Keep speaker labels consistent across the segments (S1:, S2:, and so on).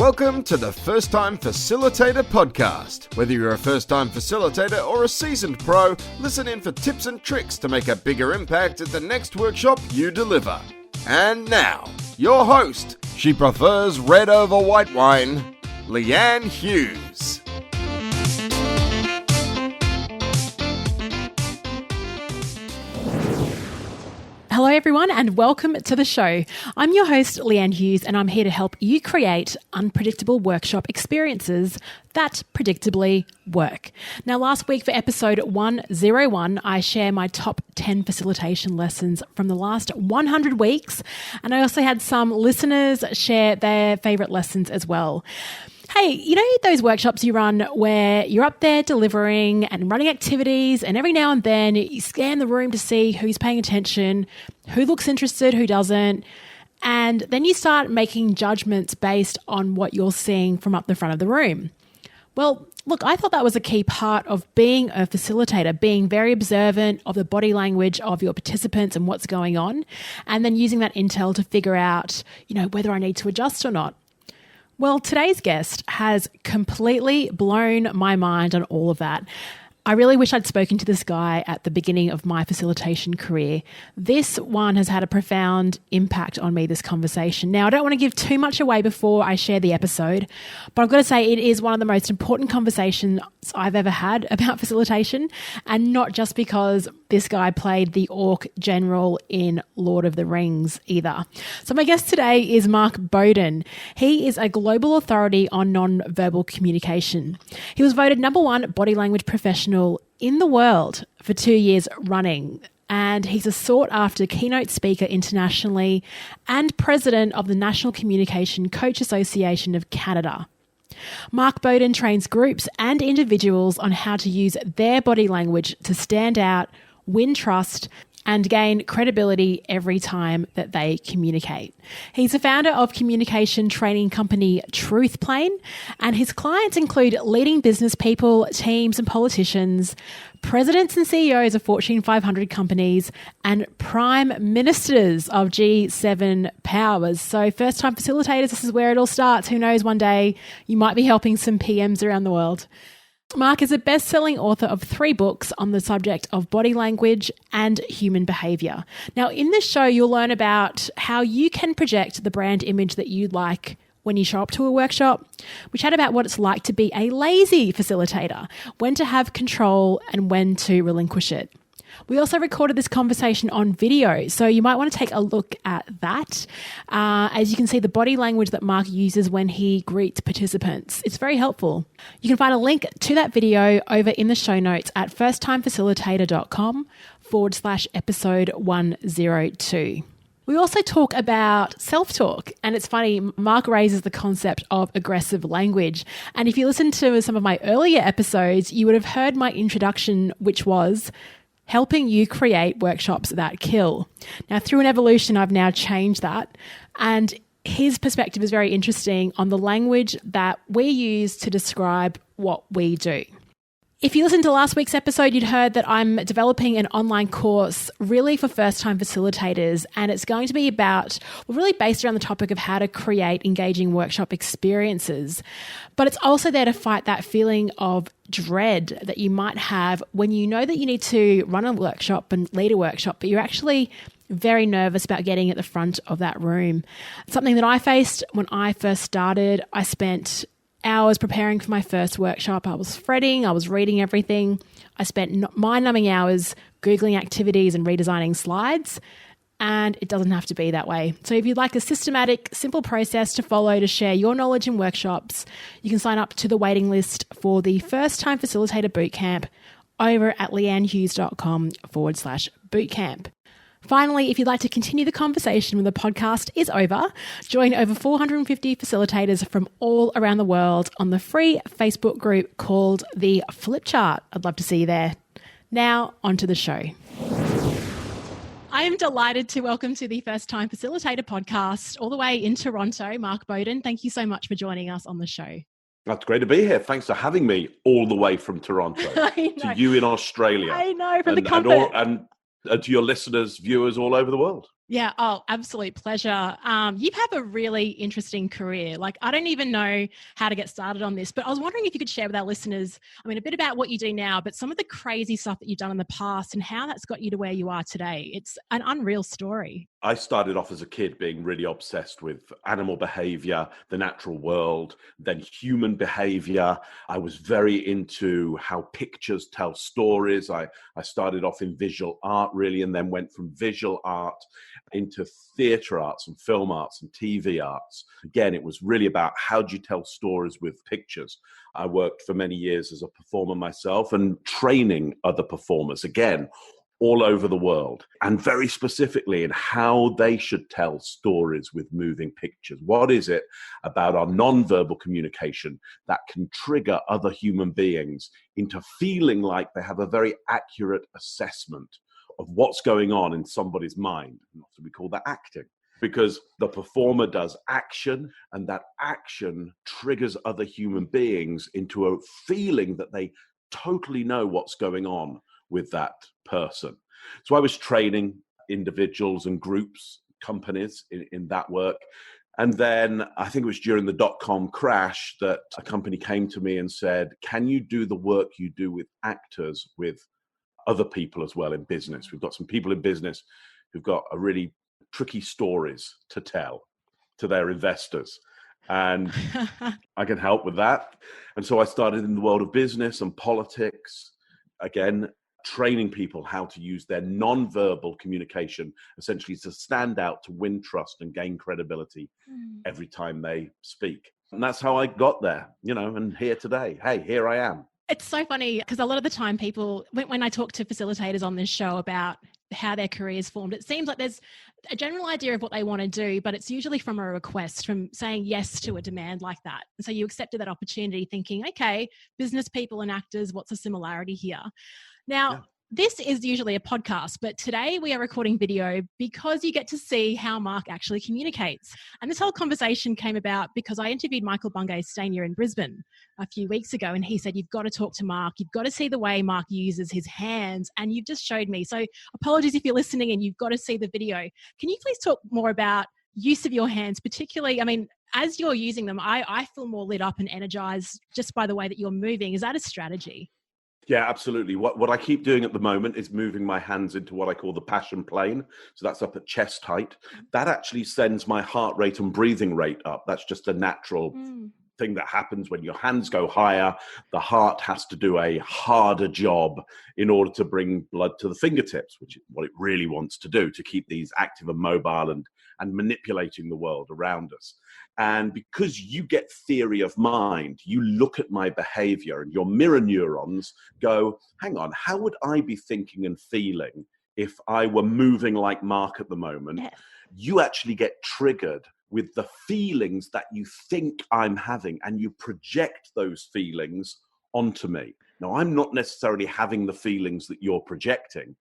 S1: Welcome to the First Time Facilitator podcast. Whether you're a first-time facilitator or a seasoned pro, listen in for tips and tricks to make a bigger impact at the next workshop you deliver. And now, your host, she prefers red over white wine, Leanne Hughes.
S2: Hello everyone and welcome to the show. I'm your host Leanne Hughes and I'm here to help you create unpredictable workshop experiences that predictably work. Now last week for episode 101, I share my top 10 facilitation lessons from the last 100 weeks, and I also had some listeners share their favourite lessons as well. Hey, you know those workshops you run where you're up there delivering and running activities, and every now and then you scan the room to see who's paying attention, who looks interested, who doesn't, and then you start making judgments based on what you're seeing from up the front of the room. Well, look, I thought that was a key part of being a facilitator, being very observant of the body language of your participants and what's going on, and then using that intel to figure out, whether I need to adjust or not. Well, today's guest has completely blown my mind on all of that. I really wish I'd spoken to this guy at the beginning of my facilitation career. This one has had a profound impact on me, this conversation. Now, I don't want to give too much away before I share the episode, but I've got to say it is one of the most important conversations I've ever had about facilitation, and not just because this guy played the Orc General in Lord of the Rings either. So my guest today is Mark Bowden. He is a global authority on nonverbal communication. He was voted number one body language professional in the world for 2 years running. And he's a sought-after keynote speaker internationally and president of the National Communication Coach Association of Canada. Mark Bowden trains groups and individuals on how to use their body language to stand out, win trust, and gain credibility every time that they communicate. He's the founder of communication training company Truthplane, and his clients include leading business people, teams and politicians, presidents and CEOs of Fortune 500 companies, and prime ministers of G7 powers. So first-time facilitators, this is where it all starts. Who knows, one day you might be helping some PMs around the world. Mark is a best-selling author of 3 books on the subject of body language and human behaviour. Now, in this show, you'll learn about how you can project the brand image that you'd like when you show up to a workshop. We chat about what it's like to be a lazy facilitator, when to have control and when to relinquish it. We also recorded this conversation on video, so you might want to take a look at that. As you can see, the body language that Mark uses when he greets participants. It's very helpful. You can find a link to that video over in the show notes at firsttimefacilitator.com/episode 102. We also talk about self-talk, and it's funny, Mark raises the concept of aggressive language. And if you listen to some of my earlier episodes, you would have heard my introduction, which was helping you create workshops that kill. Now, through an evolution, I've now changed that. And his perspective is very interesting on the language that we use to describe what we do. If you listened to last week's episode, you'd heard that I'm developing an online course really for first-time facilitators, and it's going to be really based around the topic of how to create engaging workshop experiences. But it's also there to fight that feeling of dread that you might have when you know that you need to run a workshop and lead a workshop, but you're actually very nervous about getting at the front of that room. Something that I faced when I first started. I spent hours preparing for my first workshop. I was fretting, I was reading everything. I spent mind-numbing hours Googling activities and redesigning slides, and it doesn't have to be that way. So if you'd like a systematic, simple process to follow to share your knowledge in workshops, you can sign up to the waiting list for the First Time Facilitator Bootcamp over at leannehughes.com/bootcamp. Finally, if you'd like to continue the conversation when the podcast is over, join over 450 facilitators from all around the world on the free Facebook group called The Flip Chart. I'd love to see you there. Now, onto the show. I am delighted to welcome to the First Time Facilitator podcast all the way in Toronto, Mark Bowden. Thank you so much for joining us on the show.
S3: That's great to be here. Thanks for having me all the way from Toronto to you in Australia.
S2: I know, from the comfort.
S3: And to your listeners, viewers all over the world.
S2: Yeah. Oh, absolute pleasure. You have a really interesting career. Like, I don't even know how to get started on this, but I was wondering if you could share with our listeners, a bit about what you do now, but some of the crazy stuff that you've done in the past and how that's got you to where you are today. It's an unreal story.
S3: I started off as a kid being really obsessed with animal behavior, the natural world, then human behavior. I was very into how pictures tell stories. I started off in visual art, really, and then went from visual art into theatre arts and film arts and TV arts. Again, it was really about how do you tell stories with pictures. I worked for many years as a performer myself and training other performers, again, all over the world, and very specifically in how they should tell stories with moving pictures. What is it about our nonverbal communication that can trigger other human beings into feeling like they have a very accurate assessment of what's going on in somebody's mind? And that's what we call that acting. Because the performer does action, and that action triggers other human beings into a feeling that they totally know what's going on with that person. So I was training individuals and groups, companies in that work. And then I think it was during the dot-com crash that a company came to me and said, can you do the work you do with actors with other people as well in business? We've got some people in business who've got a really tricky stories to tell to their investors. And I can help with that. And so I started in the world of business and politics, again, training people how to use their non-verbal communication, essentially to stand out, to win trust and gain credibility every time they speak. And that's how I got there, and here today. Hey, here I am.
S2: It's so funny because a lot of the time people, when I talk to facilitators on this show about how their careers formed, it seems like there's a general idea of what they want to do, but it's usually from a request, from saying yes to a demand like that. And so you accepted that opportunity thinking, okay, business people and actors, what's the similarity here? Now, This is usually a podcast, but today we are recording video because you get to see how Mark actually communicates. And this whole conversation came about because I interviewed Michael Bungay Stanier in Brisbane a few weeks ago, and he said, you've got to talk to Mark. You've got to see the way Mark uses his hands, and you've just showed me. So apologies if you're listening and you've got to see the video. Can you please talk more about use of your hands, particularly, as you're using them, I feel more lit up and energized just by the way that you're moving. Is that a strategy?
S3: Yeah, absolutely. What I keep doing at the moment is moving my hands into what I call the passion plane. So that's up at chest height. That actually sends my heart rate and breathing rate up. That's just a natural thing that happens when your hands go higher. The heart has to do a harder job in order to bring blood to the fingertips, which is what it really wants to do, to keep these active and mobile and manipulating the world around us. And because you get theory of mind, you look at my behavior and your mirror neurons go, hang on, how would I be thinking and feeling if I were moving like Mark at the moment? Yeah. You actually get triggered with the feelings that you think I'm having, and you project those feelings onto me. Now, I'm not necessarily having the feelings that you're projecting,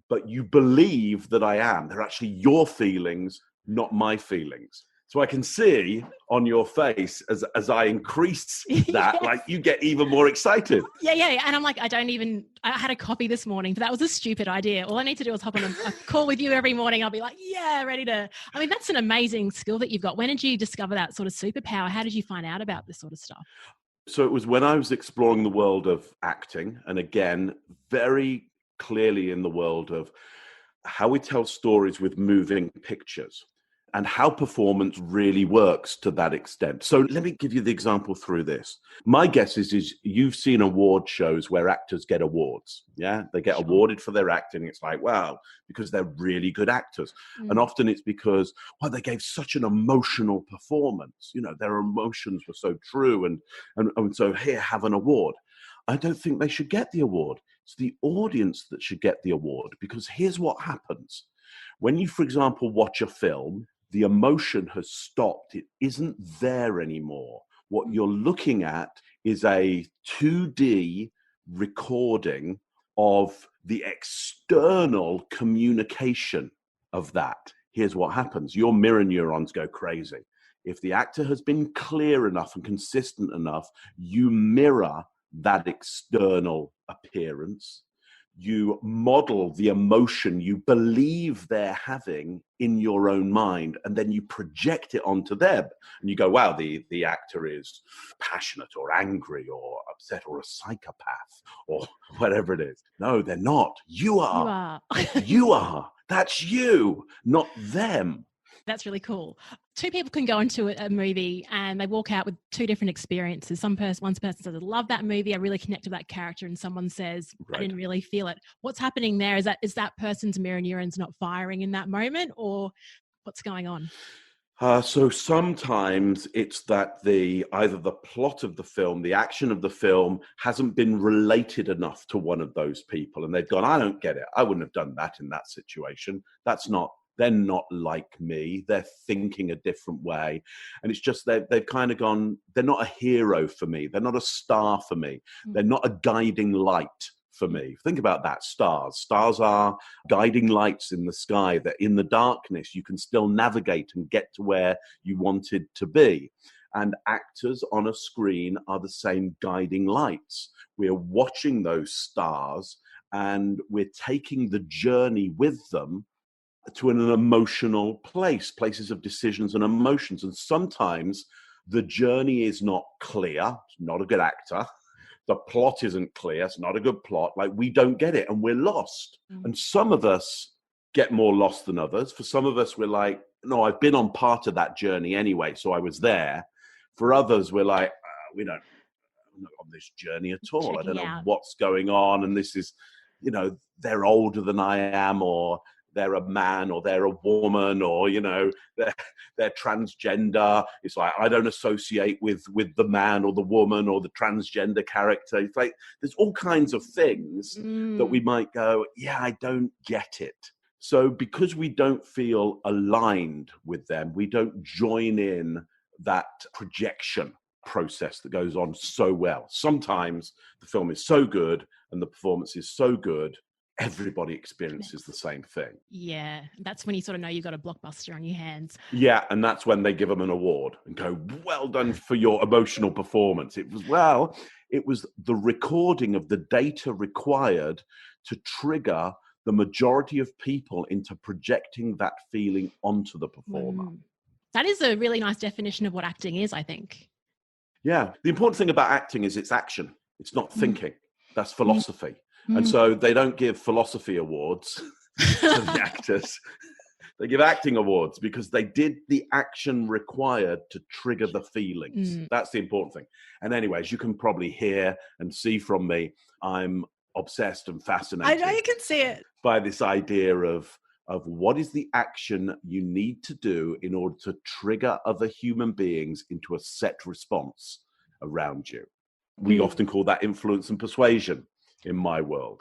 S3: but you believe that I am. They're actually your feelings, not my feelings. So I can see on your face as I increase that, yes, like you get even more excited.
S2: Yeah. And I'm like, I had a coffee this morning, but that was a stupid idea. All I need to do is hop on a call with you every morning. I'll be like, yeah, ready to. That's an amazing skill that you've got. When did you discover that sort of superpower? How did you find out about this sort of stuff?
S3: So it was when I was exploring the world of acting, and again, very clearly in the world of how we tell stories with moving pictures, and how performance really works to that extent. So let me give you the example through this. My guess is you've seen award shows where actors get awards. Yeah, they get awarded for their acting. It's like, wow, because they're really good actors. And often it's because, well, they gave such an emotional performance. Their emotions were so true. And so here, have an award. I don't think they should get the award. It's the audience that should get the award, because here's what happens. When you, for example, watch a film, the emotion has stopped. It isn't there anymore. What you're looking at is a 2D recording of the external communication of that. Here's what happens. Your mirror neurons go crazy. If the actor has been clear enough and consistent enough, you mirror that external appearance. you model the emotion you believe they're having in your own mind, and then you project it onto them. And you go, wow, the actor is passionate or angry or upset or a psychopath or whatever it is. No, they're not. You are.
S2: You are.
S3: You are. That's you, not them.
S2: That's really cool. Two people can go into a movie and they walk out with two different experiences. One person says, I love that movie, I really connect with that character. And someone says, I didn't really feel it. What's happening there? Is that person's mirror neurons not firing in that moment, or what's going on?
S3: So sometimes it's that either the plot of the film, the action of the film hasn't been related enough to one of those people. And they've gone, I don't get it. I wouldn't have done that in that situation. They're not like me. They're thinking a different way. And it's just they've kind of gone, they're not a hero for me. They're not a star for me. They're not a guiding light for me. Think about that. Stars are guiding lights in the sky that in the darkness you can still navigate and get to where you wanted to be. And actors on a screen are the same guiding lights. We are watching those stars and we're taking the journey with them to an emotional places of decisions and emotions. And sometimes the journey is not clear. It's not a good actor. The plot isn't clear. It's not a good plot. Like, we don't get it and we're lost. And some of us get more lost than others. For some of us, we're like, no, I've been on part of that journey anyway, so I was there. For others, we're like, I'm not on this journey at all. I don't know what's going on. And this is, they're older than I am, or they're a man, or they're a woman, or, they're transgender. It's like, I don't associate with the man or the woman or the transgender character. It's like, there's all kinds of things that we might go, yeah, I don't get it. So because we don't feel aligned with them, we don't join in that projection process that goes on so well. Sometimes the film is so good and the performance is so good, everybody experiences the same thing.
S2: Yeah, that's when you sort of know you've got a blockbuster on your hands.
S3: Yeah, and that's when they give them an award and go, well done for your emotional performance. It was the recording of the data required to trigger the majority of people into projecting that feeling onto the performer.
S2: That is a really nice definition of what acting is, I think.
S3: Yeah, the important thing about acting is it's action. It's not thinking. That's philosophy. And so they don't give philosophy awards to the actors. They give acting awards because they did the action required to trigger the feelings. That's the important thing. And anyways, you can probably hear and see from me, I'm obsessed and fascinated.
S2: I know you can see it.
S3: By this idea of what is the action you need to do in order to trigger other human beings into a set response around you. We often call that influence and persuasion in my world.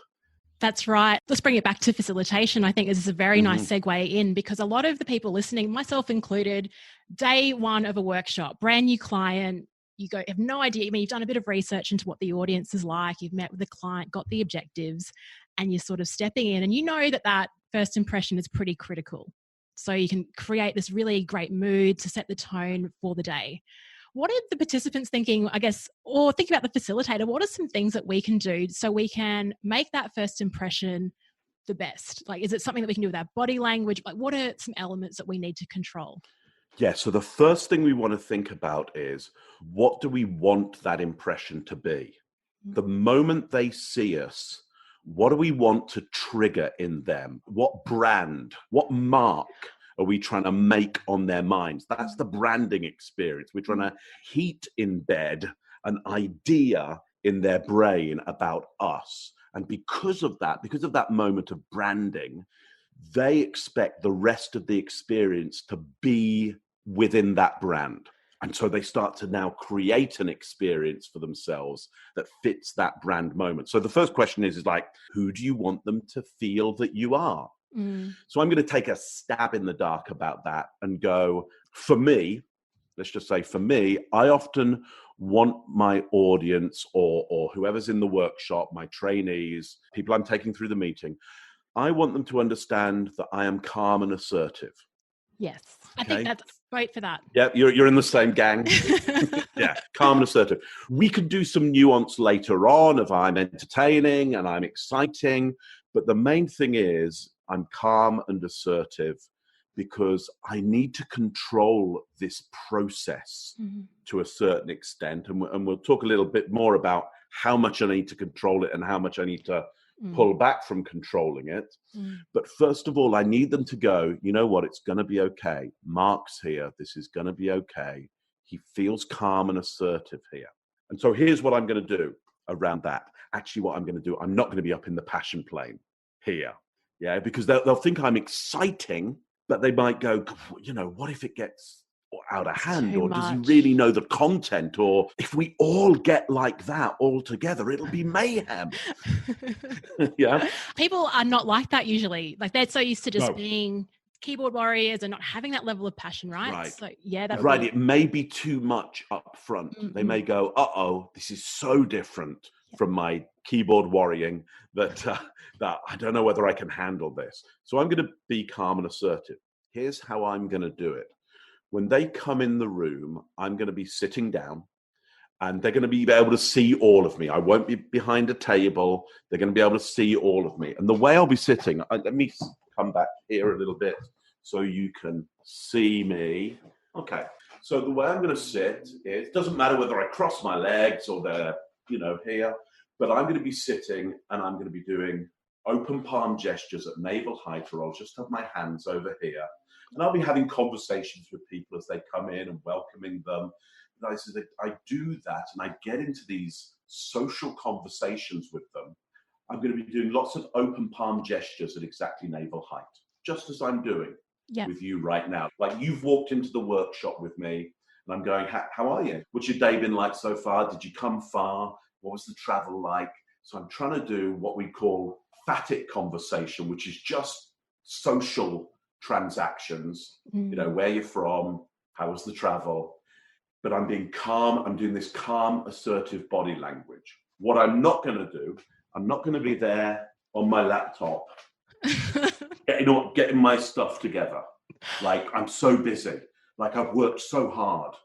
S2: That's right. Let's bring it back to facilitation. I think this is a very nice segue in, because a lot of the people listening, myself included, day one of a workshop, brand new client, you have no idea. I mean, you've done a bit of research into what the audience is like. You've met with the client, got the objectives, and you're sort of stepping in, and you know that first impression is pretty critical. So you can create this really great mood to set the tone for the day. What are the participants thinking, I guess, or think about the facilitator? What are some things that we can do so we can make that first impression the best? Like, is it something that we can do with our body language? Like, what are some elements that we need to control?
S3: Yeah, so the first thing we want to think about is, what do we want that impression to be? The moment they see us, what do we want to trigger in them? What brand, what mark are we trying to make on their minds? That's the branding experience. We're trying to heat in bed an idea in their brain about us. And because of that moment of branding, they expect the rest of the experience to be within that brand. And so they start to now create an experience for themselves that fits that brand moment. So the first question is like, who do you want them to feel that you are? So I'm going to take a stab in the dark about that and go, for me, let's just say for me, I often want my audience or whoever's in the workshop, my trainees, people I'm taking through the meeting, I want them to understand that I am calm and assertive.
S2: Yes.
S3: Okay?
S2: I think Wait for that.
S3: Yeah, you're in the same gang. Yeah, calm and assertive. We could do some nuance later on of I'm entertaining and I'm exciting, but the main thing is I'm calm and assertive because I need to control this process to a certain extent. And we'll talk a little bit more about how much I need to control it and how much I need to pull back from controlling it. But first of all, I need them to go, you know what, it's going to be okay. Mark's here. This is going to be okay. He feels calm and assertive here. And so here's what I'm going to do around that. Actually, what I'm going to do, I'm not going to be up in the passion plane here. Yeah, because they'll think I'm exciting, but they might go, you know, what if it gets out of hand, or does he really know the content, or if we all get like that all together, it'll be mayhem. Yeah,
S2: people are not like that usually. Like they're so used to just being keyboard warriors and not having that level of passion, right? So yeah, that's
S3: right. It may be too much up front. They may go, this is so different from my keyboard worrying that I don't know whether I can handle this. So I'm going to be calm and assertive. Here's how I'm going to do it. When they come in the room, I'm going to be sitting down and they're going to be able to see all of me. I won't be behind a table. They're going to be able to see all of me. And the way I'll be sitting, let me come back here a little bit so you can see me. Okay. So the way I'm going to sit is, it doesn't matter whether I cross my legs or they're, here, but I'm going to be sitting and I'm going to be doing open palm gestures at navel height, or I'll just have my hands over here. And I'll be having conversations with people as they come in and welcoming them. And I do that and I get into these social conversations with them. I'm going to be doing lots of open palm gestures at exactly navel height, just as I'm doing with you right now. Like you've walked into the workshop with me and I'm going, how are you? What's your day been like so far? Did you come far? What was the travel like? So I'm trying to do what we call phatic conversation, which is just social transactions, where you're from, how was the travel, but I'm being calm. I'm doing this calm, assertive body language. What I'm not going to do, I'm not going to be there on my laptop getting my stuff together. Like I'm so busy, like I've worked so hard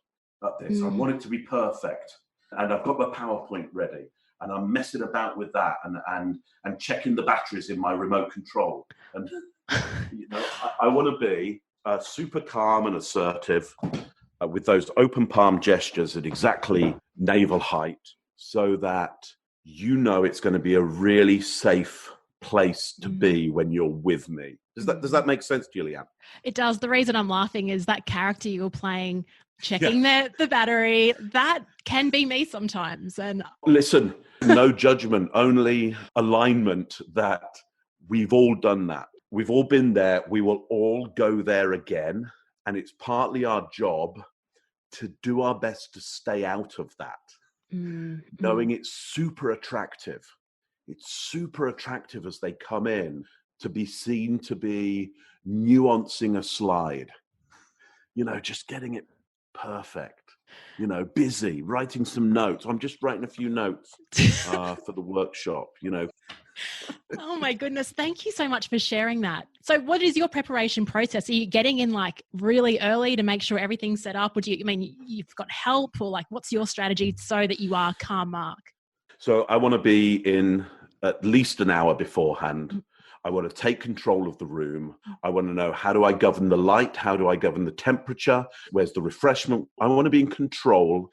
S3: at this. I want it to be perfect, and I've got my PowerPoint ready, and I'm messing about with that and checking the batteries in my remote control. And I want to be super calm and assertive with those open palm gestures at exactly navel height, so that it's going to be a really safe place to be when you're with me. Does that make sense, Julianne?
S2: It does. The reason I'm laughing is that character you're playing, checking the battery, that can be me sometimes. And
S3: listen, no judgment, only alignment that we've all done that. We've all been there. We will all go there again. And it's partly our job to do our best to stay out of that, knowing it's super attractive. It's super attractive as they come in to be seen to be nuancing a slide, just getting it perfect, busy, writing some notes. I'm just writing a few notes for the workshop,
S2: Oh my goodness. Thank you so much for sharing that. So what is your preparation process? Are you getting in like really early to make sure everything's set up? Or you've got help, or like what's your strategy so that you are calm, Mark?
S3: So I want to be in at least an hour beforehand. I want to take control of the room. I want to know, how do I govern the light? How do I govern the temperature? Where's the refreshment? I want to be in control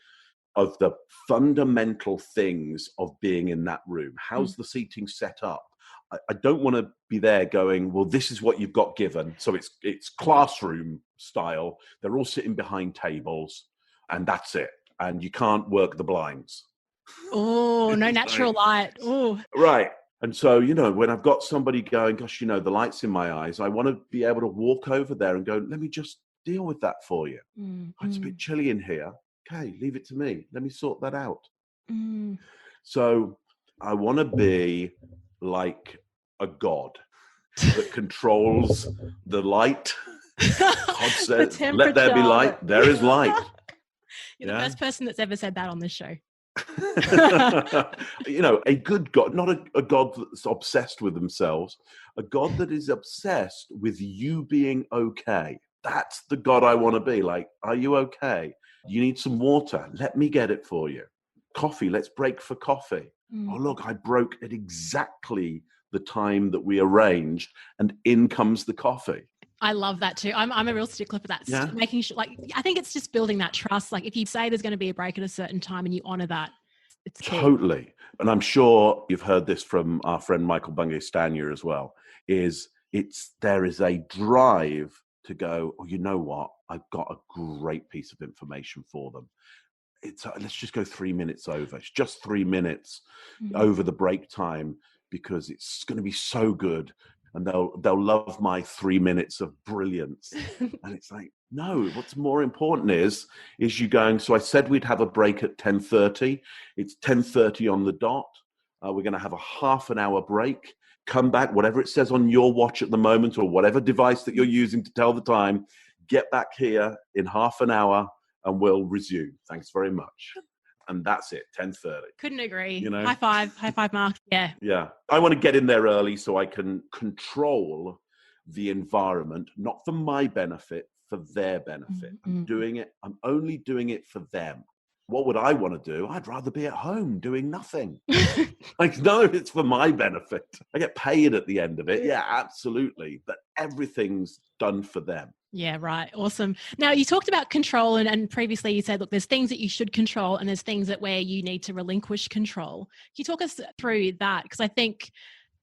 S3: of the fundamental things of being in that room. How's the seating set up? I don't want to be there going, well, this is what you've got given. So it's classroom style. They're all sitting behind tables and that's it. And you can't work the blinds.
S2: Oh, no natural light. Oh,
S3: right. And so, when I've got somebody going, gosh, the light's in my eyes, I want to be able to walk over there and go, let me just deal with that for you. It's a bit chilly in here. Okay, leave it to me. Let me sort that out. So I want to be like a god that controls the light. God says, let there be light. There is light.
S2: You're the first person that's ever said that on this show.
S3: A good God, not a God that's obsessed with themselves, a God that is obsessed with you being okay. That's the God I want to be. Like, are you okay? You need some water? Let me get it for you. Coffee, let's break for coffee. Oh, look, I broke at exactly the time that we arranged, and in comes the coffee.
S2: I love that too. I'm a real stickler for that.
S3: Yeah.
S2: Making sure, like, I think it's just building that trust. Like, if you say there's going to be a break at a certain time and you honor that, it's key.
S3: Totally. And I'm sure you've heard this from our friend Michael Bungay-Stanier as well, there is a drive to go, oh, you know what? I've got a great piece of information for them. Let's just go 3 minutes over. It's just 3 minutes over the break time, because it's going to be so good, and they'll love my 3 minutes of brilliance. And it's like, no, what's more important is you going, so I said we'd have a break at 10:30. It's 10:30 on the dot. We're going to have a half an hour break. Come back, whatever it says on your watch at the moment, or whatever device that you're using to tell the time, get back here in half an hour and we'll resume. Thanks very much. And that's it, 10:30.
S2: Couldn't agree.
S3: You know?
S2: High five, Mark. Yeah.
S3: Yeah. I want to get in there early so I can control the environment, not for my benefit, for their benefit. I'm only doing it for them. What would I want to do? I'd rather be at home doing nothing. Like, no, it's for my benefit. I get paid at the end of it. Yeah, absolutely. But everything's done for them.
S2: Yeah, right. Awesome. Now, you talked about control, and previously you said, look, there's things that you should control and there's things that where you need to relinquish control. Can you talk us through that? Because I think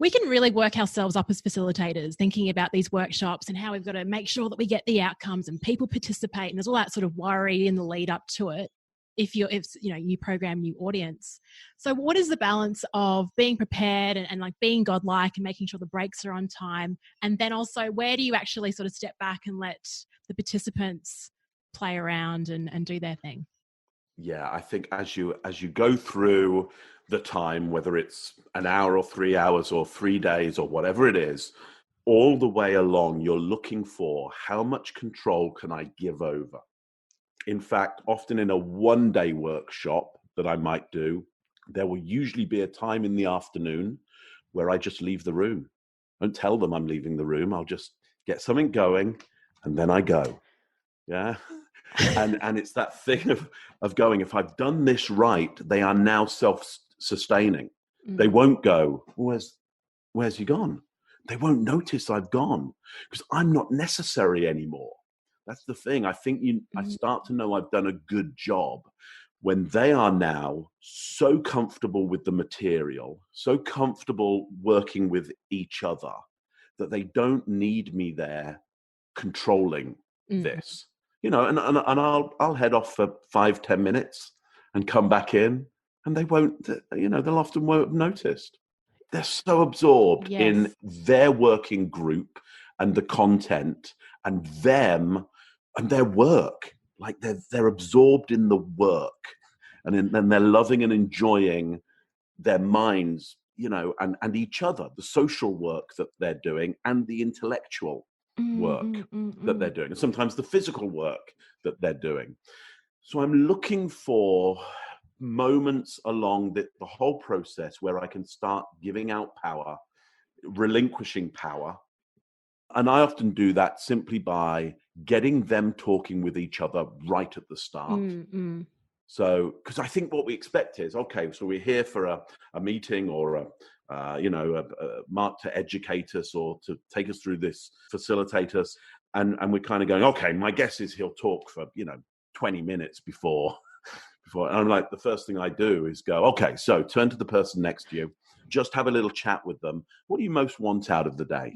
S2: we can really work ourselves up as facilitators, thinking about these workshops and how we've got to make sure that we get the outcomes and people participate, and there's all that sort of worry in the lead up to it. If you program new audience. So what is the balance of being prepared and like being godlike and making sure the breaks are on time? And then also, where do you actually sort of step back and let the participants play around and do their thing?
S3: Yeah, I think as you go through the time, whether it's an hour or 3 hours or 3 days or whatever it is, all the way along, you're looking for how much control can I give over? In fact, often in a one-day workshop that I might do, there will usually be a time in the afternoon where I just leave the room. I don't tell them I'm leaving the room. I'll just get something going and then I go. Yeah. And it's that thing of going, if I've done this right, they are now self-sustaining. They won't go, where's he gone? They won't notice I've gone because I'm not necessary anymore. That's the thing. I think I start to know I've done a good job when they are now so comfortable with the material, so comfortable working with each other, that they don't need me there controlling this. And I'll head off for 5-10 minutes and come back in, and they won't, they'll often won't have noticed. They're so absorbed in their working group and the content and them and their work. Like they're absorbed in the work, and then they're loving and enjoying their minds, and each other, the social work that they're doing and the intellectual work that they're doing, and sometimes the physical work that they're doing. So I'm looking for moments along the whole process where I can start giving out power, relinquishing power. And I often do that simply by getting them talking with each other right at the start. So, because I think what we expect is, okay, so we're here for a meeting or a Mark to educate us or to take us through this, facilitate us. And we're kind of going, okay, my guess is he'll talk for, 20 minutes before. And I'm like, the first thing I do is go, okay, so turn to the person next to you. Just have a little chat with them. What do you most want out of the day?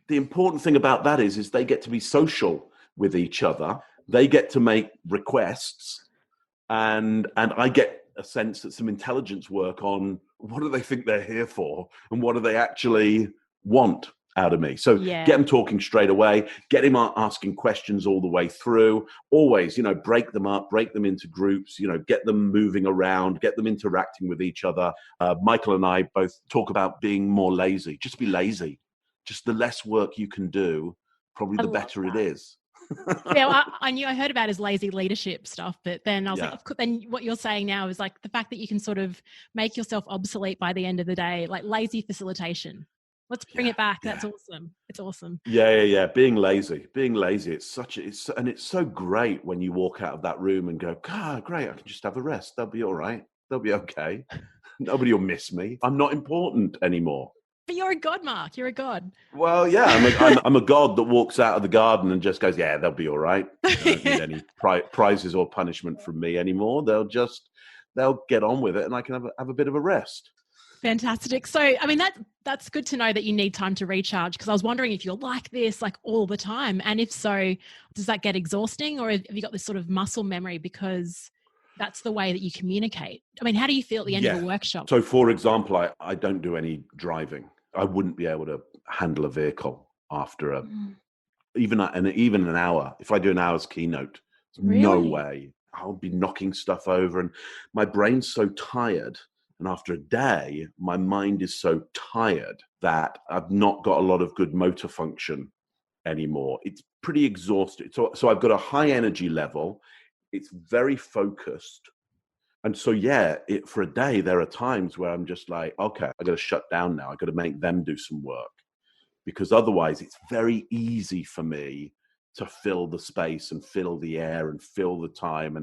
S3: The important thing about that is they get to be social with each other. They get to make requests. And I get a sense that some intelligence work on what do they think they're here for and what do they actually want out of me. So get them talking straight away, get him asking questions all the way through. Always, break them up, break them into groups, get them moving around, get them interacting with each other. Michael and I both talk about being more lazy. Just be lazy. Just the less work you can do, probably the better it is.
S2: I heard about his lazy leadership stuff, but then I was like, then what you're saying now is like the fact that you can sort of make yourself obsolete by the end of the day, like lazy facilitation. Let's bring it back. That's awesome. It's awesome.
S3: Yeah. Being lazy. It's so great when you walk out of that room and go, God, great. I can just have a rest. They'll be all right. They'll be okay. Nobody will miss me. I'm not important anymore.
S2: But you're a god, Mark. You're a god.
S3: Well, yeah, I'm a god that walks out of the garden and just goes, yeah, they'll be all right. They don't need any prizes or punishment from me anymore. They'll get on with it, and I can have a bit of a rest.
S2: Fantastic. So, I mean, that's good to know that you need time to recharge, because I was wondering if you're like this, like all the time. And if so, does that get exhausting, or have you got this sort of muscle memory because that's the way that you communicate? I mean, how do you feel at the end of a workshop?
S3: So, for example, I don't do any driving. I wouldn't be able to handle a vehicle after even an hour. If I do an hour's keynote,
S2: Really?
S3: No way. I'll be knocking stuff over, and my brain's so tired. And after a day, my mind is so tired that I've not got a lot of good motor function anymore. It's pretty exhausted. So I've got a high energy level. It's very focused. And so, for a day, there are times where I'm just like, okay, I got to shut down now. I got to make them do some work, because otherwise it's very easy for me to fill the space and fill the air and fill the time.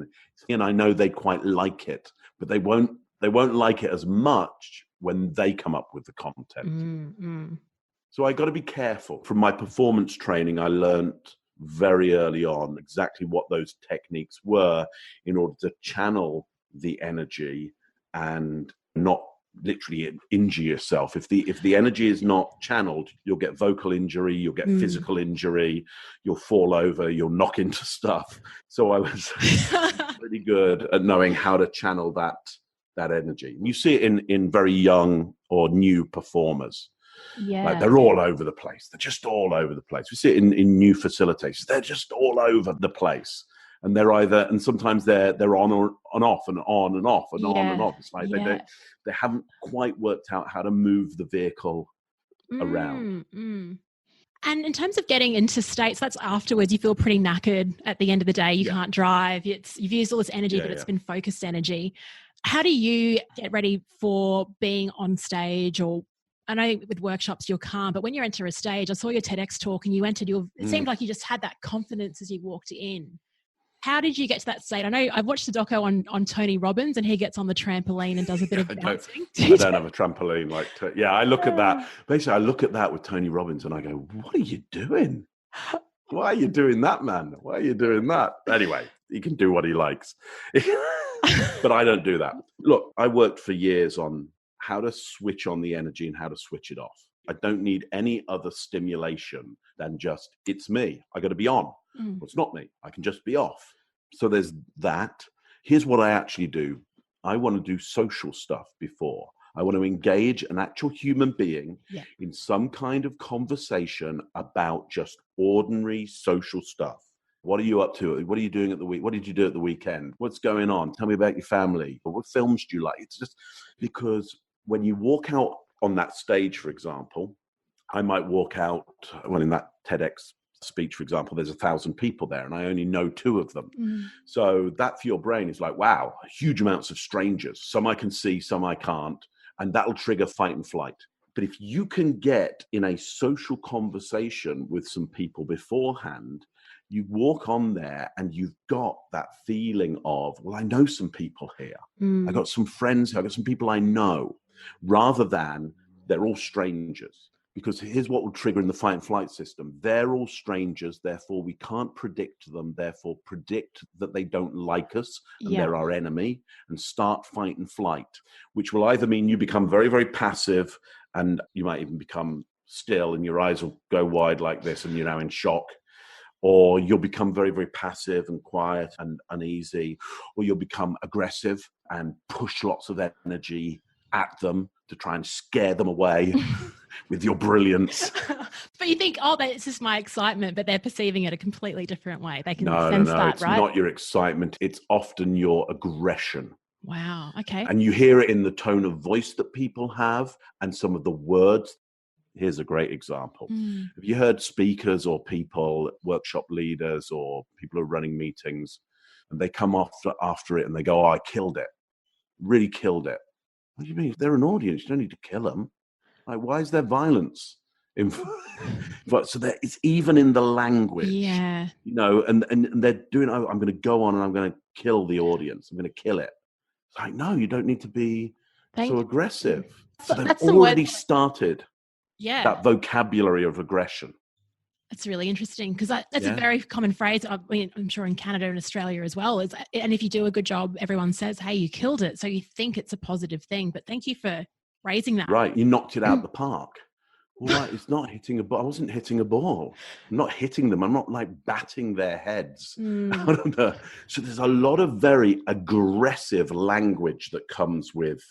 S3: And I know they quite like it, but they won't like it as much when they come up with the content.
S2: Mm-hmm.
S3: So I got to be careful. From my performance training, I learned very early on exactly what those techniques were in order to channel the energy and not literally injure yourself. If the energy is not channeled, you'll get vocal injury, you'll get physical injury, you'll fall over, you'll knock into stuff. So I was pretty good at knowing how to channel that energy. And you see it in very young or new performers.
S2: Yeah.
S3: Like they're all over the place. They're just all over the place. We see it in new facilitators. They're just all over the place. And they're either, and sometimes they're on and off and on and off and on and off. It's like they haven't quite worked out how to move the vehicle around.
S2: And in terms of getting into states, that's afterwards. You feel pretty knackered at the end of the day. You can't drive. You've used all this energy, but it's been focused energy. How do you get ready for being on stage? Or I know with workshops you're calm, but when you enter a stage, I saw your TEDx talk and you entered it seemed like you just had that confidence as you walked in. How did you get to that state? I know I've watched the doco on Tony Robbins, and he gets on the trampoline and does a bit of bouncing.
S3: I don't have a trampoline. I look at that. Basically, I look at that with Tony Robbins and I go, what are you doing? Why are you doing that, man? Why are you doing that? Anyway, he can do what he likes. But I don't do that. Look, I worked for years on how to switch on the energy and how to switch it off. I don't need any other stimulation than just, it's me. I got to be on. Well, it's not me. I can just be off. So there's that. Here's what I actually do. I want to do social stuff before. I want to engage an actual human being in some kind of conversation about just ordinary social stuff. What are you up to? What are you doing at the week? What did you do at the weekend? What's going on? Tell me about your family. What films do you like? It's just because when you walk out on that stage, for example, I might walk out, in that TEDx speech, for example, there's 1,000 people there and I only know 2 of them. So that for your brain is like, wow, huge amounts of strangers. Some I can see, some I can't. And that'll trigger fight and flight. But if you can get in a social conversation with some people beforehand, you walk on there and you've got that feeling of, well, I know some people here. I got some friends here. I got some people I know, rather than they're all strangers. Because here's what will trigger in the fight and flight system. They're all strangers, therefore we can't predict them, therefore predict that they don't like us and they're our enemy, and start fight and flight, which will either mean you become very, very passive, and you might even become still and your eyes will go wide like this and you're now in shock, or you'll become very, very passive and quiet and uneasy, or you'll become aggressive and push lots of energy at them to try and scare them away with your brilliance.
S2: But you think, it's just my excitement, but they're perceiving it a completely different way. They can
S3: sense
S2: that,
S3: it's
S2: right?
S3: It's not your excitement. It's often your aggression.
S2: Wow. Okay.
S3: And you hear it in the tone of voice that people have and some of the words. Here's a great example. Have you heard speakers or people, workshop leaders or people who are running meetings, and they come after it and they go, I killed it. Really killed it. What do you mean? They're an audience. You don't need to kill them. Like, why is there violence? But so that it's even in the language,
S2: Yeah.
S3: and they're doing, oh, I'm going to go on and I'm going to kill the audience. I'm going to kill it. It's like, no, you don't need to be so aggressive. So they've already started that vocabulary of aggression.
S2: That's really interesting because that's a very common phrase. I mean, I'm sure in Canada and Australia as well. And if you do a good job, everyone says, hey, you killed it. So you think it's a positive thing. But thank you for raising that.
S3: Right. You knocked it out the park. All right. It's not hitting a ball. I wasn't hitting a ball. I'm not hitting them. I'm not like batting their heads. So there's a lot of very aggressive language that comes with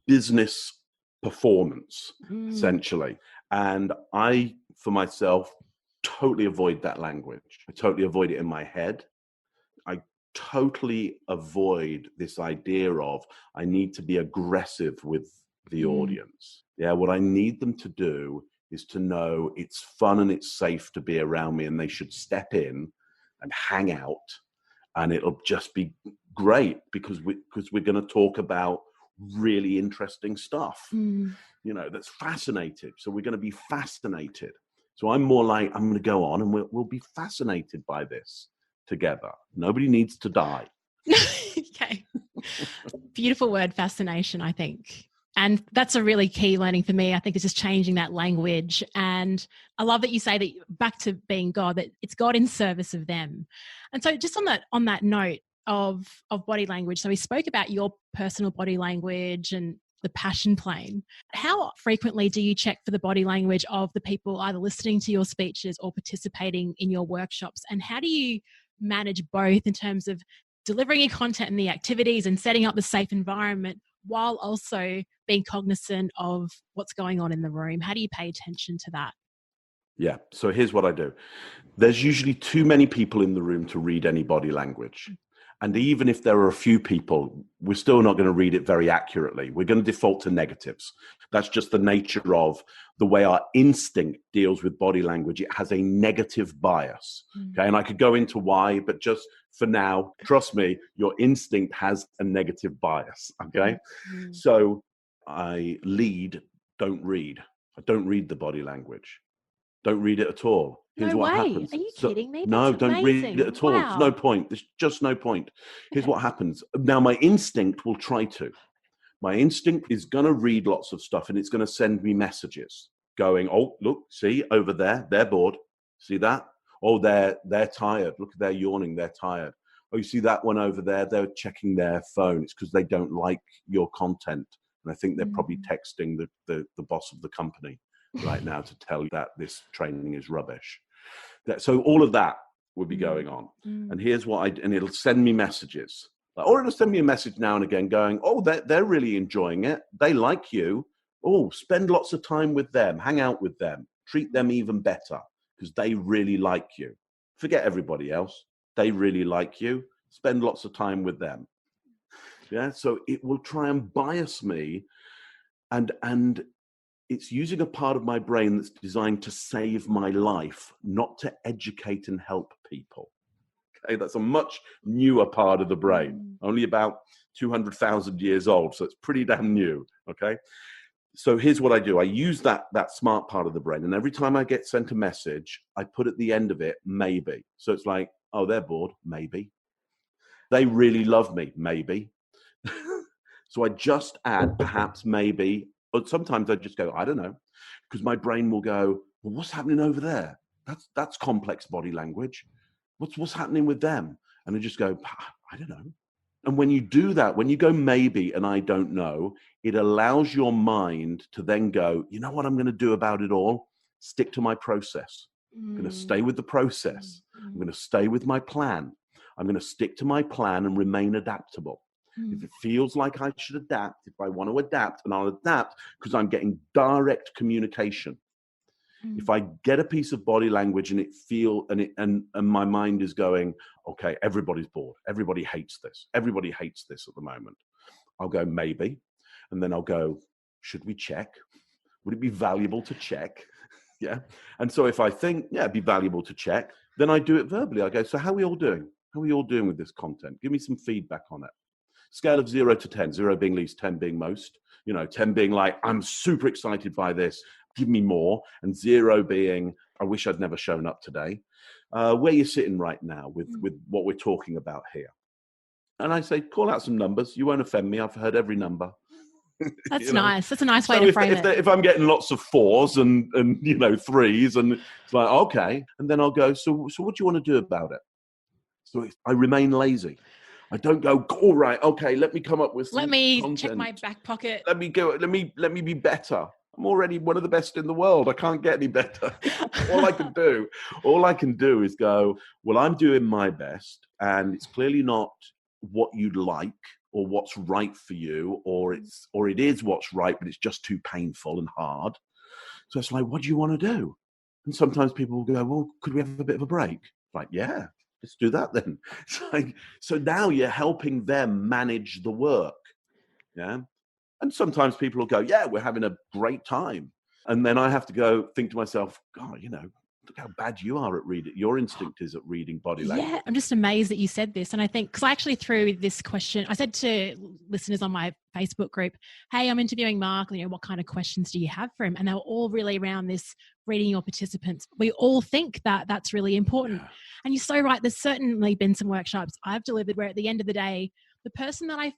S3: business performance, essentially. And I, for myself, totally avoid that language. I totally avoid it in my head. I totally avoid this idea of I need to be aggressive with the audience. Yeah, what I need them to do is to know it's fun and it's safe to be around me, and they should step in and hang out, and it'll just be great because we're going to talk about really interesting stuff, that's fascinating. So we're going to be fascinated. So I'm more like, I'm going to go on and we'll be fascinated by this together. Nobody needs to die.
S2: Okay. Beautiful word, fascination, I think. And that's a really key learning for me. I think it's just changing that language. And I love that you say that back to being God, that it's God in service of them. And so just on that note of body language, so we spoke about your personal body language and the passion plane. How frequently do you check for the body language of the people either listening to your speeches or participating in your workshops? And how do you manage both in terms of delivering your content and the activities and setting up the safe environment while also being cognizant of what's going on in the room? How do you pay attention to that?
S3: Yeah. So here's what I do. There's usually too many people in the room to read any body language. And even if there are a few people, we're still not going to read it very accurately. We're going to default to negatives. That's just the nature of the way our instinct deals with body language. It has a negative bias. Okay. And I could go into why, but just for now, trust me, your instinct has a negative bias. Okay. So I lead, don't read. I don't read the body language. Don't read it at all. Here's what happens.
S2: Are you kidding me?
S3: No,
S2: That's
S3: don't
S2: amazing.
S3: read it at all.
S2: Wow.
S3: There's no point. There's just no point. Here's what happens. Now, my instinct will try to. My instinct is going to read lots of stuff, and it's going to send me messages going, oh, look, see, over there, they're bored. See that? Oh, they're tired. Look, they're yawning. They're tired. Oh, you see that one over there? They're checking their phone. It's because they don't like your content. And I think they're probably texting the boss of the company right now to tell you that this training is rubbish. So all of that would be going on. And here's what and it'll send me messages. Or it'll send me a message now and again going, oh, they're really enjoying it. They like you. Oh, spend lots of time with them. Hang out with them. Treat them even better because they really like you. Forget everybody else. They really like you. Spend lots of time with them. Yeah. So it will try and bias me, and it's using a part of my brain that's designed to save my life, not to educate and help people. Okay, that's a much newer part of the brain, only about 200,000 years old, so it's pretty damn new. Okay, so here's what I do. I use that smart part of the brain, and every time I get sent a message, I put at the end of it, maybe. So it's like, oh, they're bored, maybe. They really love me, maybe. So I just add perhaps, maybe. But sometimes I just go, I don't know, because my brain will go, well, what's happening over there? That's complex body language. What's happening with them? And I just go, I don't know. And when you do that, when you go maybe and I don't know, it allows your mind to then go, you know what I'm going to do about it all? Stick to my process. I'm going to stay with the process. I'm going to stay with my plan. I'm going to stick to my plan and remain adaptable. If it feels like I should adapt, if I want to adapt, and I'll adapt because I'm getting direct communication. If I get a piece of body language and my mind is going, okay, everybody's bored. Everybody hates this. Everybody hates this at the moment. I'll go maybe, and then I'll go, should we check? Would it be valuable to check? Yeah. And so if I think, yeah, it'd be valuable to check, then I do it verbally. I go, so how are we all doing? How are we all doing with this content? Give me some feedback on it. Scale of 0 to 10, 0 being least, 10 being most. 10 being like, I'm super excited by this, give me more, and 0 being, I wish I'd never shown up today. Where you're sitting right now with what we're talking about here. And I say, call out some numbers. You won't offend me. I've heard every number.
S2: That's nice. That's a nice way to frame it.
S3: If I'm getting lots of 4s and 3s, and it's like, okay. And then I'll go, so what do you want to do about it? So I remain lazy. I don't go, all right, okay, let me come up with some
S2: Let me
S3: content.
S2: check my back pocket.
S3: Let me go. Let me be better. I'm already one of the best in the world. I can't get any better. All I can do is go, well, I'm doing my best, and it's clearly not what you'd like or what's right for you, or it is what's right, but it's just too painful and hard. So it's like, what do you want to do? And sometimes people will go, well, could we have a bit of a break? Like, yeah, let's do that then. It's like, so now you're helping them manage the work. Yeah. And sometimes people will go, yeah, we're having a great time. And then I have to go think to myself, God, look how bad you are at reading. Your instinct is at reading body language.
S2: Yeah, I'm just amazed that you said this. And I think, because I actually threw this question, I said to listeners on my Facebook group, hey, I'm interviewing Mark, what kind of questions do you have for him? And they were all really around this reading your participants. We all think that that's really important. Yeah. And you're so right. There's certainly been some workshops I've delivered where at the end of the day, the person that I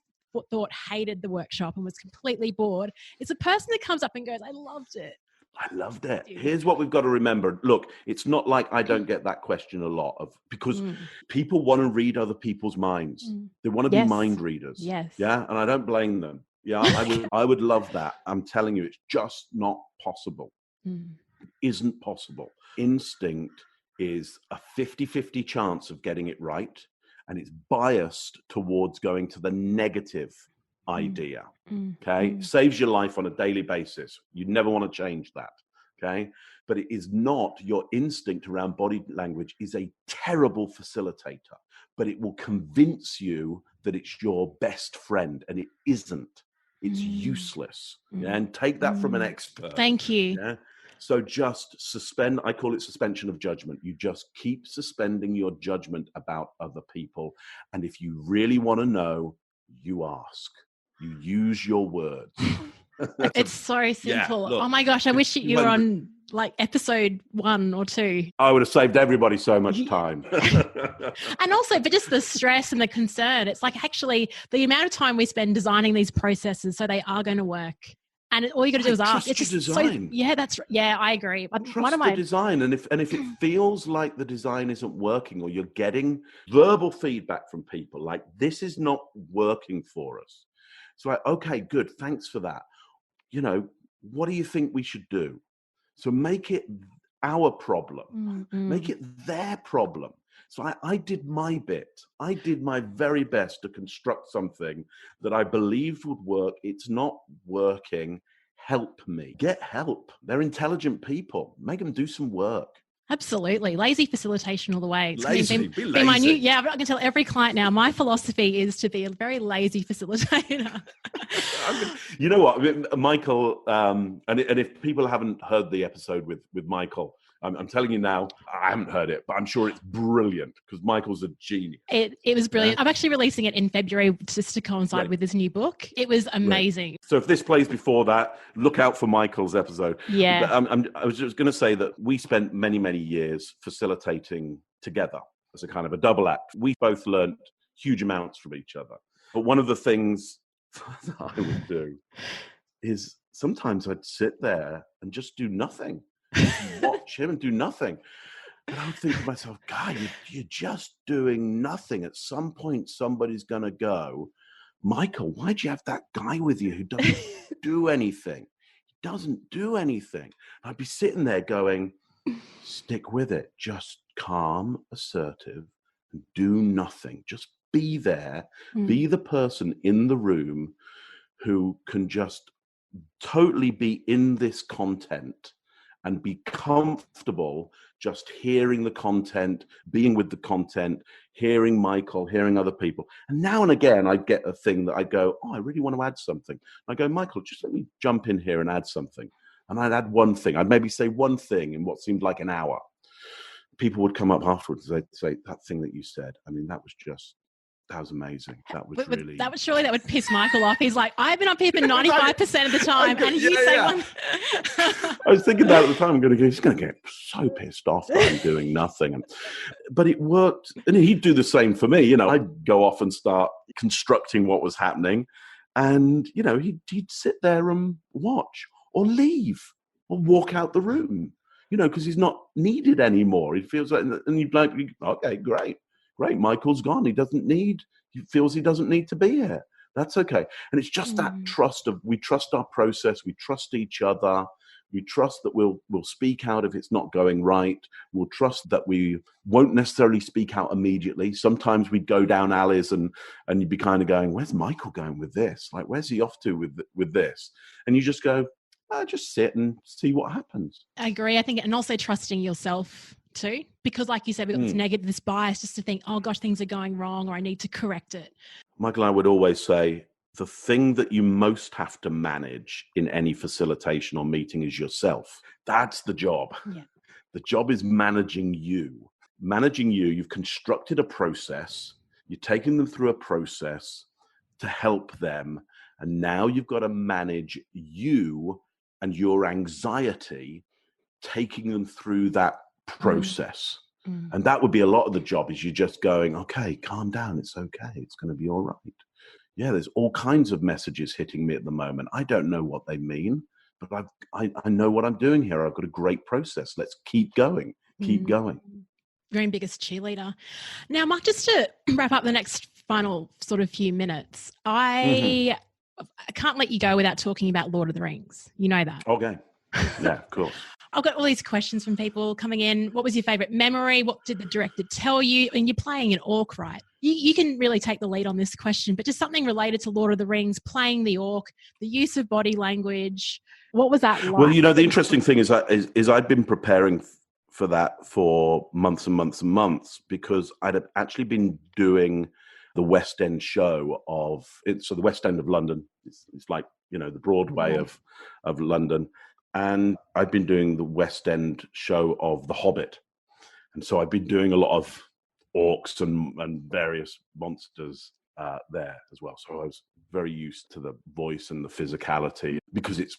S2: thought hated the workshop and was completely bored is a person that comes up and goes, I loved it.
S3: I loved it. Here's what we've got to remember. Look, it's not like I don't get that question a lot because people want to read other people's minds. They want to be mind readers.
S2: Yes.
S3: Yeah. And I don't blame them. Yeah. I would love that. I'm telling you, it's just not possible. It isn't possible. Instinct is a 50-50 chance of getting it right. And it's biased towards going to the negative idea. Okay. Saves your life on a daily basis. You never want to change that. Okay. But it is not, your instinct around body language is a terrible facilitator, but it will convince you that it's your best friend, and it isn't. It's useless. Yeah? And take that from an expert.
S2: Thank you.
S3: Yeah? So just suspend, I call it suspension of judgment. You just keep suspending your judgment about other people. And if you really want to know, you ask. You use your words.
S2: It's so simple.
S3: Yeah, look,
S2: oh my gosh, I wish you were on like episode 1 or 2.
S3: I would have saved everybody so much time.
S2: And also, but just the stress and the concern. It's like actually the amount of time we spend designing these processes so they are going to work. And all you got to do is ask.
S3: It's just design.
S2: I agree.
S3: Trust the design, and if it feels like the design isn't working, or you're getting verbal feedback from people like this is not working for us, it's like, okay, good, thanks for that. What do you think we should do? So make it our problem, make it their problem. So I did my bit. I did my very best to construct something that I believed would work. It's not working. Help me. Get help. They're intelligent people. Make them do some work.
S2: Absolutely. Lazy facilitation all the way.
S3: Be lazy.
S2: I'm going to tell every client now, my philosophy is to be a very lazy facilitator.
S3: You know what, Michael, and if people haven't heard the episode with Michael, I'm telling you now, I haven't heard it, but I'm sure it's brilliant because Michael's a genius.
S2: It was brilliant. I'm actually releasing it in February just to coincide with this new book. It was amazing.
S3: Right. So if this plays before that, look out for Michael's episode.
S2: Yeah.
S3: But I was just going to say that we spent many, many years facilitating together as a kind of a double act. We both learned huge amounts from each other. But one of the things that I would do is sometimes I'd sit there and just do nothing. Watch him and do nothing. And I would think to myself, God, you're just doing nothing. At some point, somebody's going to go, Michael, why'd you have that guy with you who doesn't do anything? He doesn't do anything. And I'd be sitting there going, stick with it. Just calm, assertive, and do nothing. Just be there. Be the person in the room who can just totally be in this content and be comfortable just hearing the content, being with the content, hearing Michael, hearing other people. And now and again, I'd get a thing that I'd go, I really want to add something. I go, Michael, just let me jump in here and add something. And I'd add one thing. I'd maybe say one thing in what seemed like an hour. People would come up afterwards and they'd say, that thing that you said, that was just That was amazing. That was
S2: But
S3: really...
S2: surely that would piss Michael off. He's like, I've been up here for 95% of the time, and you say one.
S3: I was thinking that at the time. He's going to get so pissed off that I'm doing nothing. But it worked. And he'd do the same for me. I'd go off and start constructing what was happening. And, he'd sit there and watch or leave or walk out the room, because he's not needed anymore. He feels like, and you'd be like, okay, great. Michael's gone. He feels he doesn't need to be here. That's okay. And it's just that trust we trust our process. We trust each other. We trust that we'll speak out if it's not going right. We'll trust that we won't necessarily speak out immediately. Sometimes we'd go down alleys and you'd be kind of going, where's Michael going with this? Like, where's he off to with this? And you just go, just sit and see what happens.
S2: I agree. I think, and also trusting yourself too, because like you said, we've got this bias just to think, oh gosh, things are going wrong, or I need to correct it.
S3: Michael and I would always say, the thing that you most have to manage in any facilitation or meeting is yourself. That's the job.
S2: Yeah.
S3: The job is managing you. You've constructed a process. You're taking them through a process to help them. And now you've got to manage you and your anxiety, taking them through that process. And that would be a lot of the job, is you just going, okay, calm down. It's okay. It's going to be all right. Yeah, there's all kinds of messages hitting me at the moment. I don't know what they mean, but I know what I'm doing here. I've got a great process. Let's keep going. Keep going.
S2: Your own biggest cheerleader. Now, Mark, just to wrap up the next final sort of few minutes, I can't let you go without talking about Lord of the Rings. You know that.
S3: Okay. Yeah, of course.
S2: I've got all these questions from people coming in. What was your favourite memory? What did the director tell you? And you're playing an orc, right? You can really take the lead on this question, but just something related to Lord of the Rings, playing the orc, the use of body language. What was that like?
S3: Well, the interesting thing is I'd been preparing for that for months and months and months, because I'd actually been doing the West End show so the West End of London. It's like, the Broadway of London. And I've been doing the West End show of The Hobbit. And so I've been doing a lot of orcs and various monsters there as well. So I was very used to the voice and the physicality, because it's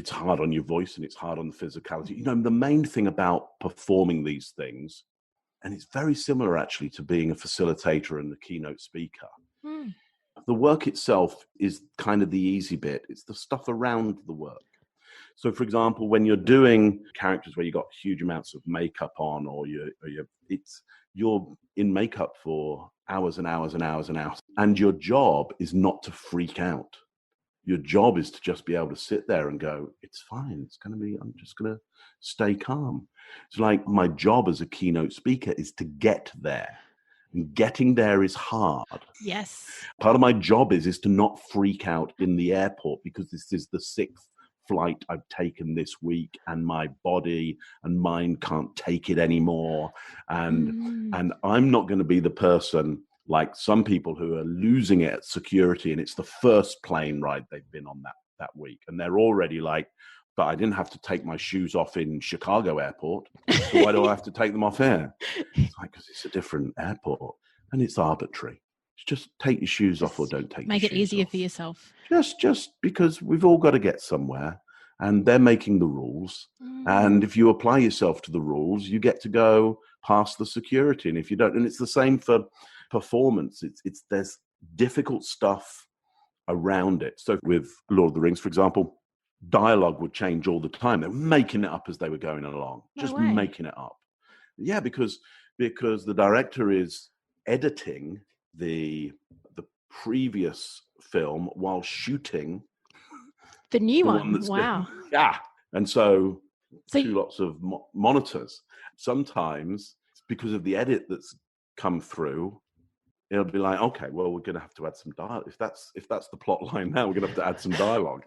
S3: hard on your voice and it's hard on the physicality. The main thing about performing these things, and it's very similar actually to being a facilitator and a keynote speaker. The work itself is kind of the easy bit. It's the stuff around the work. So, for example, when you're doing characters where you've got huge amounts of makeup on, or you're in makeup for hours and hours and hours and hours, and your job is not to freak out. Your job is to just be able to sit there and go, it's fine. I'm just going to stay calm. It's like my job as a keynote speaker is to get there. And getting there is hard.
S2: Yes.
S3: Part of my job is to not freak out in the airport, because this is the 6th flight I've taken this week, and my body and mind can't take it anymore. And I'm not going to be the person like some people who are losing it at security, and it's the first plane ride they've been on that week, and they're already like, but I didn't have to take my shoes off in Chicago airport, so why do I have to take them off here? It's like, because it's a different airport and it's arbitrary. Just take your shoes off or don't take your shoes off.
S2: Make it easier for yourself.
S3: Just because we've all got to get somewhere, and they're making the rules. And if you apply yourself to the rules, you get to go past the security. And if you don't, and it's the same for performance. There's difficult stuff around it. So with Lord of the Rings, for example, dialogue would change all the time. They were making it up as they were going along, making it up. Yeah, because the director is editing the previous film while shooting
S2: the new one. Wow.
S3: And so lots of monitors. Sometimes because of the edit that's come through, it'll be like, okay, well, we're going to have to add some dialogue. If that's the plot line now, we're going to have to add some dialogue.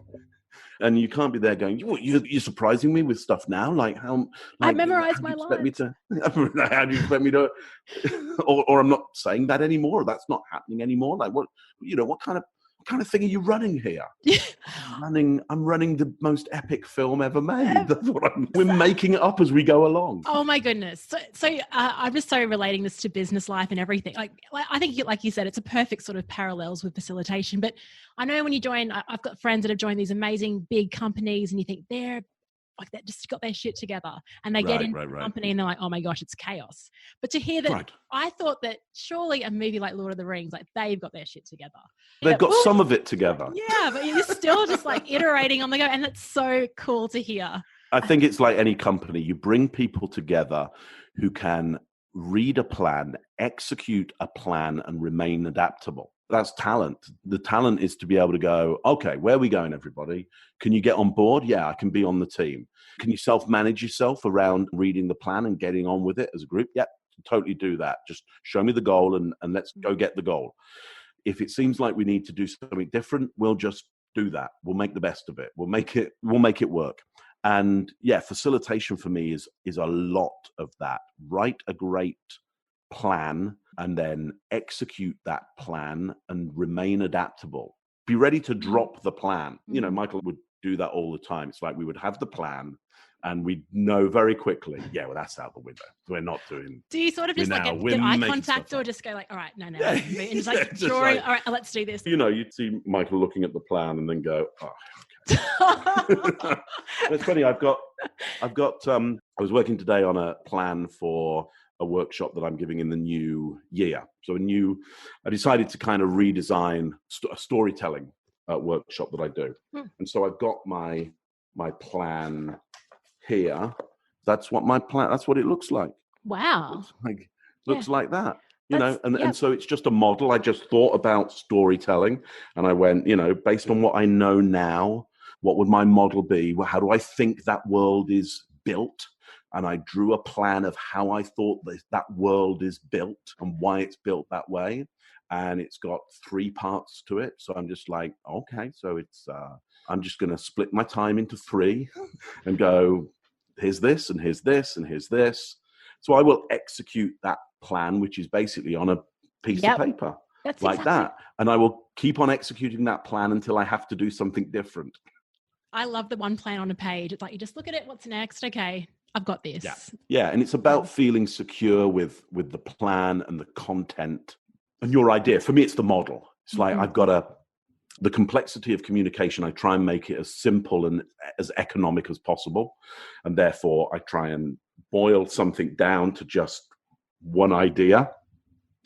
S3: And you can't be there going, you're surprising me with stuff now? Like how? Like,
S2: I memorized my lines.
S3: How do you expect me to? Or I'm not saying that anymore. That's not happening anymore. Like what kind what kind of thing are you running here? I'm running the most epic film ever made. That's what we're making it up as we go along.
S2: Oh my goodness. So I'm just so relating this to business life and everything. Like I think, like you said, it's a perfect sort of parallels with facilitation. But I know when you join, I've got friends that have joined these amazing big companies, and you think they're like that, just got their shit together, and they get into the company and they're like, oh my gosh, it's chaos. But to hear that, I thought that surely a movie like Lord of the Rings, like they've got their shit together.
S3: They've got some of it together.
S2: Yeah, but you're still just like iterating on the go, and it's so cool to hear.
S3: I think it's like any company. You bring people together who can read a plan, execute a plan, and remain adaptable. That's talent. The talent is to be able to go, okay, where are we going, everybody? Can you get on board? Yeah, I can be on the team. Can you self-manage yourself around reading the plan and getting on with it as a group? Yeah, totally do that. Just show me the goal and let's go get the goal. If it seems like we need to do something different, we'll just do that. We'll make the best of it. We'll make it work. And yeah, facilitation for me is a lot of that. Write a great plan and then execute that plan and remain adaptable. Be ready to drop the plan. You know, Michael would do that all the time. It's like we would have the plan and we'd know very quickly, yeah, well, that's out the window. We're not doing.
S2: Do you sort of just like get eye contact or just go like, all right, no. Yeah, and just like just drawing, all right, let's do this.
S3: You know, you'd see Michael looking at the plan and then go, oh, okay. It's funny, I was working today on a plan for a workshop that I'm giving in the new year. So I decided to kind of redesign a storytelling workshop that I do. And so I've got my plan here. That's what it looks like.
S2: Wow.
S3: Looks like that. You know, and so it's just a model. I just thought about storytelling and I went, you know, based on what I know now, what would my model be? How do I think that world is built? And I drew a plan of how I thought that world is built and why it's built that way. And it's got 3 parts to it. So I'm just like, okay, so I'm just going to split my time into 3 and go, here's this and here's this and here's this. So I will execute that plan, which is basically on a piece of paper. That's like that. And I will keep on executing that plan until I have to do something different.
S2: I love the one plan on a page. It's like, you just look at it. What's next? Okay, I've got this.
S3: Yeah. And it's about feeling secure with the plan and the content and your idea. For me, it's the model. It's like, I've got the complexity of communication. I try and make it as simple and as economic as possible. And therefore I try and boil something down to just one idea.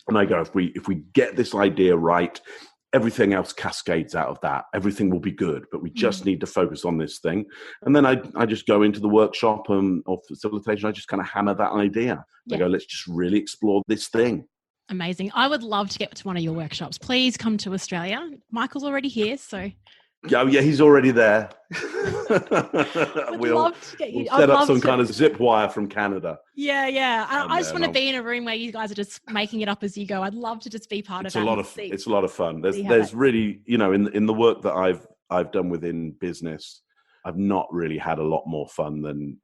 S3: And I go, if we get this idea right, everything else cascades out of that. Everything will be good, but we just need to focus on this thing. And then I just go into the workshop or facilitation. I just kind of hammer that idea. I go, let's just really explore this thing.
S2: Amazing. I would love to get to one of your workshops. Please come to Australia. Michael's already here, so.
S3: Yeah, he's already there.
S2: We'll love to get you.
S3: We'll set up some kind of zip wire from Canada.
S2: Yeah. I just want to be in a room where you guys are just making it up as you go. I'd love to just be part of that.
S3: It's a lot of fun. There's really, you know, in the work that I've done within business, I've not really had a lot more fun than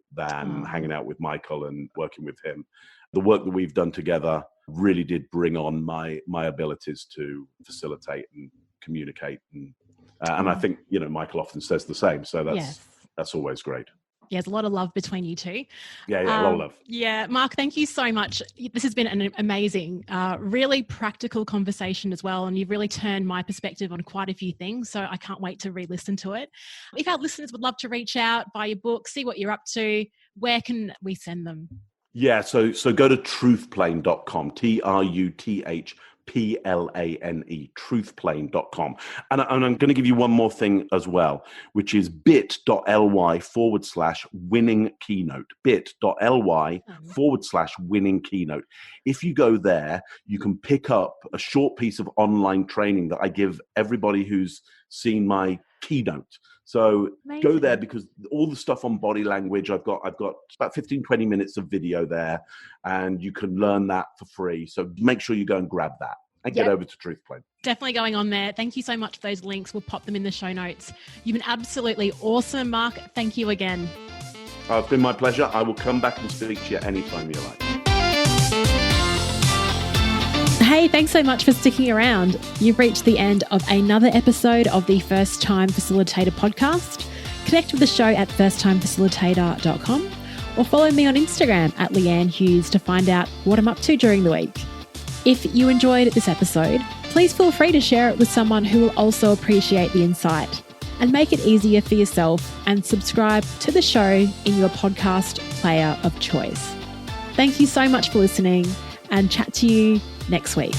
S3: hanging out with Michael and working with him. The work that we've done together really did bring on my abilities to facilitate and communicate and I think, you know, Michael often says the same. So that's always great.
S2: Yeah, there's a lot of love between you two.
S3: Yeah, a lot of love.
S2: Yeah, Mark, thank you so much. This has been an amazing, really practical conversation as well. And you've really turned my perspective on quite a few things. So I can't wait to re-listen to it. If our listeners would love to reach out, buy your book, see what you're up to, where can we send them?
S3: Yeah, so go to truthplane.com, TRUTHPLANE, truthplane.com. And I'm going to give you one more thing as well, which is bit.ly/winning keynote, bit.ly/winning keynote. If you go there, you can pick up a short piece of online training that I give everybody who's seen my keynote. So Amazing. Go there because all the stuff on body language, I've got about 15, 20 minutes of video there and you can learn that for free. So make sure you go and grab that and get over to Truthplane.
S2: Definitely going on there. Thank you so much for those links. We'll pop them in the show notes. You've been absolutely awesome, Mark. Thank you again.
S3: It's been my pleasure. I will come back and speak to you anytime you like.
S2: Hey, thanks so much for sticking around. You've reached the end of another episode of the First Time Facilitator podcast. Connect with the show at firsttimefacilitator.com or follow me on Instagram at Leanne Hughes to find out what I'm up to during the week. If you enjoyed this episode, please feel free to share it with someone who will also appreciate the insight, and make it easier for yourself and subscribe to the show in your podcast player of choice. Thank you so much for listening, and chat to you next week.